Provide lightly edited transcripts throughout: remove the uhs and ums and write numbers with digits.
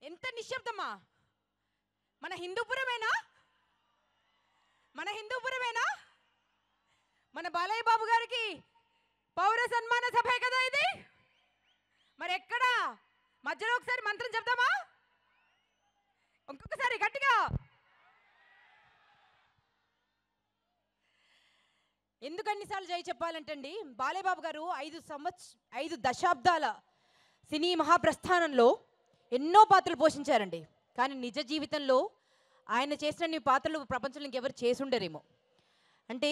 ఎంత నిశ్శబ్దమా? మన హిందూపురమేనా? మన హిందూపురమేనా? మన బాలయ్య బాబు గారికి పౌర సన్మాన సభే కదా ఇది. మరి ఎక్కడ మధ్యలో ఒకసారి మంత్రం చెప్దామా? ఇంకొకసారి గట్టిగా. ఎందుకు అన్నిసార్లు జై చెప్పాలంటండి, బాలయ్య బాబు గారు 5 దశాబ్దాల సినీ మహాప్రస్థానంలో ఎన్నో పాత్రలు పోషించారండి. కానీ నిజ జీవితంలో ఆయన చేసిన పాత్రలు ప్రపంచంలో ఇంకెవరు చేసుండరేమో. అంటే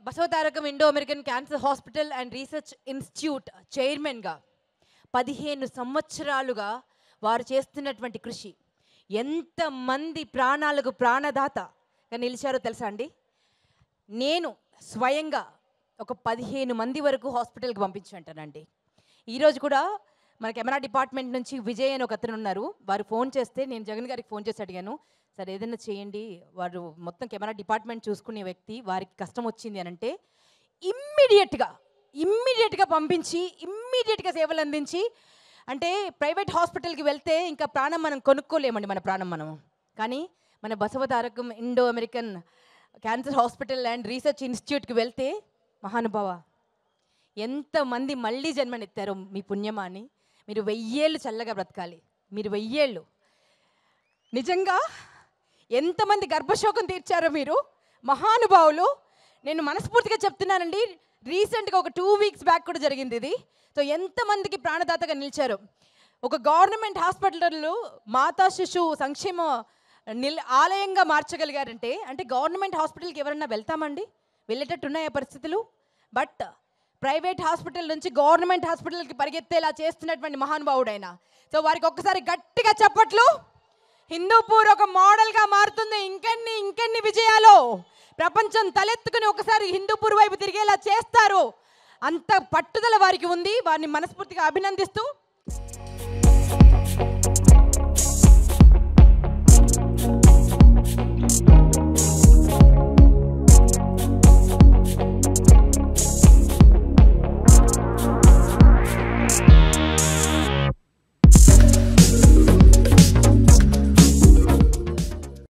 Basavatarakam Indo American cancer hospital and research institute చైర్మన్గా 15 సంవత్సరాలుగా వారు చేస్తున్నటువంటి కృషి ఎంతమంది ప్రాణాలకు ప్రాణదాతగా నిలిచారో తెలుసా అండి? నేను స్వయంగా ఒక 15 మంది వరకు హాస్పిటల్కి పంపించుంటానండి. ఈరోజు కూడా మన కెమెరా డిపార్ట్మెంట్ నుంచి విజయ్ అని ఒక అతను ఉన్నారు. వారు ఫోన్ చేస్తే నేను జగన్ గారికి ఫోన్ చేసి అడిగాను, సార్ ఏదైనా చేయండి, వారు మొత్తం కెమెరా డిపార్ట్మెంట్ చూసుకునే వ్యక్తి, వారికి కష్టం వచ్చింది అని అంటే ఇమ్మీడియట్గా పంపించి ఇమ్మీడియట్గా సేవలు అందించి, అంటే ప్రైవేట్ హాస్పిటల్కి వెళ్తే ఇంకా ప్రాణం మనం కొనుక్కోలేమండి, మన ప్రాణం మనం. కానీ మన Basavatarakam Indo American cancer hospital and research ఇన్స్టిట్యూట్కి వెళ్తే మహానుభావ ఎంతమంది మళ్ళీ జన్మనెత్తారో మీ పుణ్యమా అని. మీరు 1000 ఏళ్ళు చల్లగా బ్రతకాలి. మీరు 1000 ఏళ్ళు నిజంగా ఎంతమంది గర్భశోకం తీర్చారో మీరు మహానుభావులు. నేను మనస్ఫూర్తిగా చెప్తున్నానండి. రీసెంట్గా ఒక 2 వీక్స్ బ్యాక్ కూడా జరిగింది ఇది. సో ఎంతమందికి ప్రాణదాతగా నిలిచారు. ఒక గవర్నమెంట్ హాస్పిటల్లో మాతా శిశు సంక్షేమ ఆలయంగా మార్చగలిగారంటే, అంటే గవర్నమెంట్ హాస్పిటల్కి ఎవరన్నా వెళ్తామండి? వెళ్ళేటట్టు ఉన్నాయా పరిస్థితులు? బట్ ప్రైవేట్ హాస్పిటల్ నుంచి గవర్నమెంట్ హాస్పిటల్కి పరిగెత్తేలా చేస్తున్నటువంటి మహానుభావుడైన. సో వారికి ఒక్కసారి గట్టిగా చప్పట్లు. హిందూపూర్ ఒక మోడల్గా మారుతుంది. ఇంకెన్ని విజయాలు ప్రపంచం తలెత్తుకుని ఒకసారి హిందూపూర్ వైపు తిరిగేలా చేస్తారు. అంత పట్టుదల వారికి ఉంది. వారిని మనస్ఫూర్తిగా అభినందిస్తూ